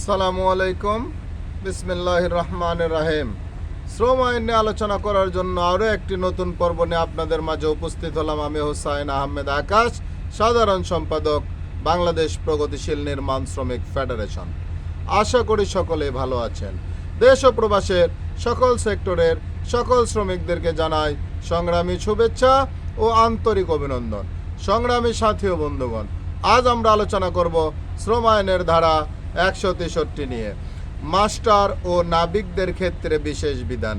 আসসালামু আলাইকুম। বিসমিল্লাহির রহমানির রহিম। শ্রম আইন নিয়ে আলোচনা করার জন্য আরও একটি নতুন পর্ব নিয়ে আপনাদের মাঝে উপস্থিত হলাম। আমি হুসাইন আহমেদ আকাশ, সাধারণ সম্পাদক, বাংলাদেশ প্রগতিশীল নির্মাণ শ্রমিক ফেডারেশন। আশা করি সকলেই ভালো আছেন। দেশ ও প্রবাসের সকল সেক্টরের সকল শ্রমিকদেরকে জানাই সংগ্রামী শুভেচ্ছা ও আন্তরিক অভিনন্দন। সংগ্রামী সাথী ও বন্ধুগণ, আজ আমরা আলোচনা করব শ্রম আইনের ধারা 163 নিয়ে, মাস্টার ও নাবিকদের ক্ষেত্রে বিশেষ বিধান।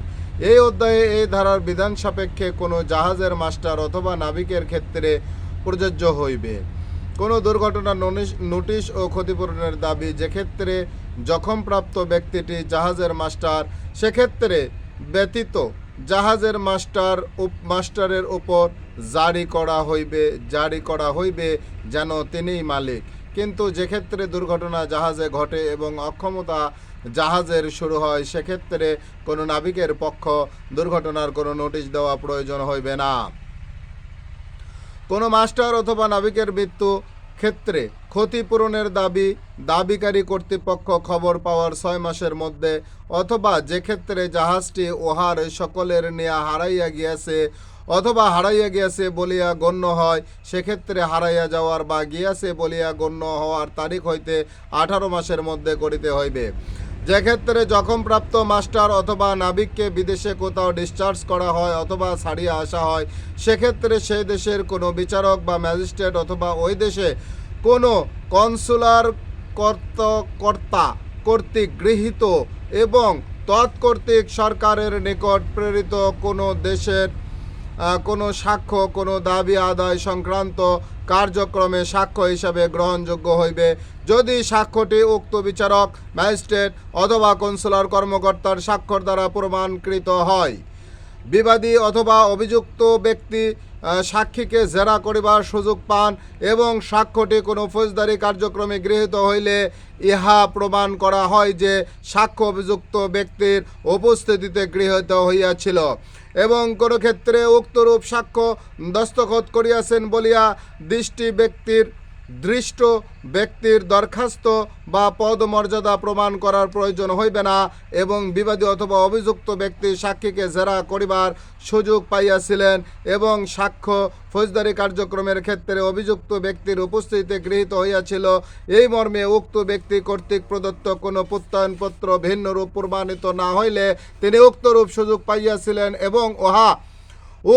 এই অধ্যায়ে এই ধারার বিধান সাপেক্ষে কোনো জাহাজের মাস্টার অথবা নাবিকের ক্ষেত্রে প্রযোজ্য হইবে কোনো দুর্ঘটনার নোটিশ ও ক্ষতিপূরণের দাবি যে ক্ষেত্রে জখমপ্রাপ্ত ব্যক্তিটি জাহাজের মাস্টার, সেক্ষেত্রে ব্যতীত জাহাজের মাস্টারের উপর জারি করা হইবে যেন তিনিই মালিক। কিন্তু যে ক্ষেত্রে দুর্ঘটনা জাহাজে ঘটে এবং অক্ষমতা জাহাজের শুরু হয়, সেক্ষেত্রে কোনো নাবিকের পক্ষ দুর্ঘটনার কোনো নোটিশ দেওয়া প্রয়োজন হইবে না। কোনো মাস্টার অথবা নাবিকের মৃত্যু ক্ষেত্রে ক্ষতিপূরণের দাবিকারী কর্তৃপক্ষ খবর পাওয়ার 6 মাসের মধ্যে অথবা যে ক্ষেত্রে জাহাজটি উহার সকলের নিয়া হারাইয়া গিয়াছে বলিয়া গণ্য হয়, সেক্ষেত্রে হারাইয়া যাওয়ার বা গিয়াছে বলিয়া গণ্য হওয়ার তারিখ হইতে 18 মাসের মধ্যে করিতে হইবে। যে ক্ষেত্রে জখমপ্রাপ্ত মাস্টার অথবা নাবিককে বিদেশে কোথাও ডিসচার্জ করা হয় অথবা ছাড়িয়ে আসা হয়, সেক্ষেত্রে সেই দেশের কোনো বিচারক বা ম্যাজিস্ট্রেট অথবা ওই দেশে কোনো কনসুলার কর্তা কর্তৃক গৃহীত এবং তৎকর্তৃক সরকারের নিকট প্রেরিত কোনো দেশের কোনো সাক্ষ্য কোনো দাবি আদায় সংক্রান্ত কার্যক্রমে সাক্ষ্য হিসাবে গ্রহণযোগ্য হইবে, যদি সাক্ষ্যটি উক্ত বিচারক, ম্যাজিস্ট্রেট অথবা কনসুলার কর্মকর্তার স্বাক্ষর দ্বারা প্রমাণকৃত হয়। বিবাদী অথবা অভিযুক্ত ব্যক্তি সাক্ষীকে জেরা করিবার সুযোগ পান এবং সাক্ষ্যটি কোনো ফৌজদারি কার্যক্রমে গৃহীত হইলে ইহা প্রমাণ করা হয় যে সাক্ষ্য অভিযুক্ত ব্যক্তির উপস্থিতিতে গৃহীত হইয়াছিল এবং কোনো ক্ষেত্রে উক্তরূপ সাক্ষ্য দস্তখত করিয়াছেন বলিয়া দৃষ্ট ব্যক্তির দরখাস্ত বা পদমর্যাদা প্রমাণ করার প্রয়োজন হইবে না এবং বিবাদী অথবা অভিযুক্ত ব্যক্তি সাক্ষীকে জেরা করিবার সুযোগ পাইয়াছিলেন এবং সাক্ষ্য ফৌজদারি কার্যক্রমের ক্ষেত্রে অভিযুক্ত ব্যক্তির উপস্থিতিতে গৃহীত হইয়াছিল, এই মর্মে উক্ত ব্যক্তি কর্তৃক প্রদত্ত কোনো প্রত্যয়নপত্র ভিন্নরূপ প্রমাণিত না হইলে তিনি উক্তরূপ সুযোগ পাইয়াছিলেন এবং উহা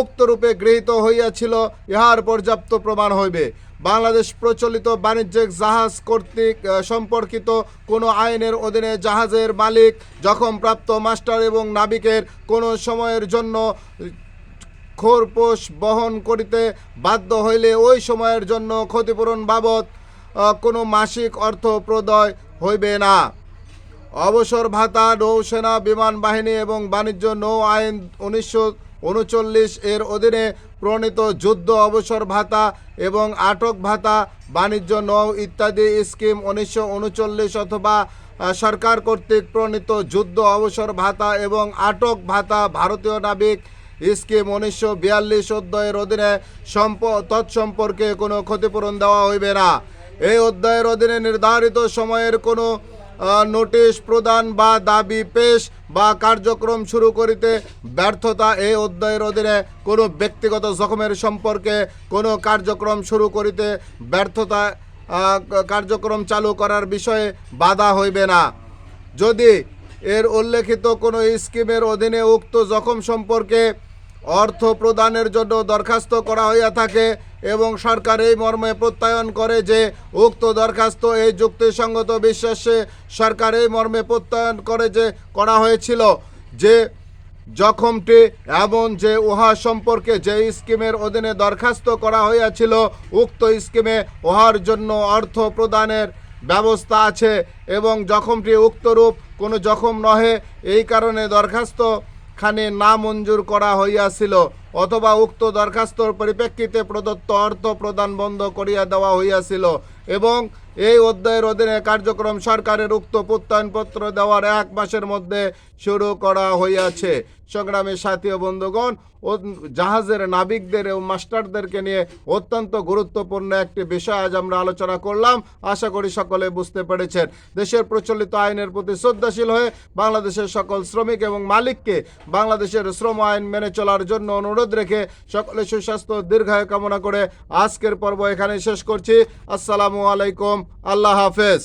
উক্তরূপে গৃহীত হইয়াছিল, ইহার পর্যাপ্ত প্রমাণ হইবে। বাংলাদেশ প্রচলিত বাণিজ্যিক জাহাজ কর্তৃক সম্পর্কিত কোনো আইনের অধীনে জাহাজের মালিক জখমপ্রাপ্ত মাস্টার এবং নাবিকের কোনো সময়ের জন্য খোরপোশ বহন করিতে বাধ্য হইলে ওই সময়ের জন্য ক্ষতিপূরণ বাবদ কোনো মাসিক অর্থ প্রদায় হইবে না। অবসর ভাতা নৌসেনা, বিমান বাহিনী এবং বাণিজ্য নৌ আইন 1939 এর অধীনে প্রণীত যুদ্ধ অবসর ভাতা এবং আটক ভাতা, বাণিজ্য নৌ ইত্যাদি স্কিম 1939 অথবা সরকার কর্তৃক প্রণীত যুদ্ধ অবসর ভাতা এবং আটক ভাতা, ভারতীয় নাবিক স্কিম 1942 অধ্যায়ের অধীনে তৎসম্পর্কে কোনো ক্ষতিপূরণ দেওয়া হইবে না। এই অধ্যায়ের অধীনে নির্ধারিত সময়ের কোনো নোটিশ প্রদান বা দাবি পেশ বা কার্যক্রম শুরু করিতে ব্যর্থতা, এই অধ্যায়ের অধীনে কোনো ব্যক্তিগত জখমের সম্পর্কে কোনো কার্যক্রম শুরু করিতে ব্যর্থতা কার্যক্রম চালু করার বিষয়ে বাধা হইবে না। যদি এর উল্লেখিত কোনো স্কিমের অধীনে উক্ত জখম সম্পর্কে অর্থ প্রদানের জন্য দরখাস্ত করা হইয়া থাকে এবং সরকার এই মর্মে প্রত্যয়ন করে যে উক্ত দরখাস্ত এই যুক্তিসঙ্গত বিশ্বাসে সরকার এই মর্মে প্রত্যয়ন করে যে করা হয়েছিল যে জখমটি এমন যে উহা সম্পর্কে যে স্কিমের অধীনে দরখাস্ত করা হইয়াছিল উক্ত স্কিমে উহার জন্য অর্থ প্রদানের ব্যবস্থা আছে এবং জখমটি উক্তরূপ কোনো জখম নহে, এই কারণে দরখাস্ত খানে না মঞ্জুর করা হইয়াছিল অথবা উক্ত দরখাস্তর পরিপ্রেক্ষিতে প্রদত্ত অর্থ প্রদান বন্ধ করিয়া দেওয়া হইয়াছিল এবং এই অধ্যায়ের অধীনে কার্যক্রম সরকারের উক্ত প্রত্যয়নপত্র দেওয়ার 1 মাসের মধ্যে শুরু করা হইয়াছে। সংগ্রামী সাথী ও বন্ধুগণ, জাহাজের নাবিকদের ও মাস্টারদেরকে নিয়ে অত্যন্ত গুরুত্বপূর্ণ একটি বিষয় আজ আমরা আলোচনা করলাম। আশা করি সকলে বুঝতে পেরেছেন। দেশের প্রচলিত আইনের প্রতি শ্রদ্ধাশীল হয়ে বাংলাদেশের সকল শ্রমিক এবং মালিককে বাংলাদেশের শ্রম আইন মেনে চলার জন্য অনুরোধ রেখে সকলে সুস্বাস্থ্য ও দীর্ঘায়ু কামনা করে আজকের পর্ব এখানে শেষ করছি। আসসালামু আলাইকুম, আল্লাহ হাফেজ।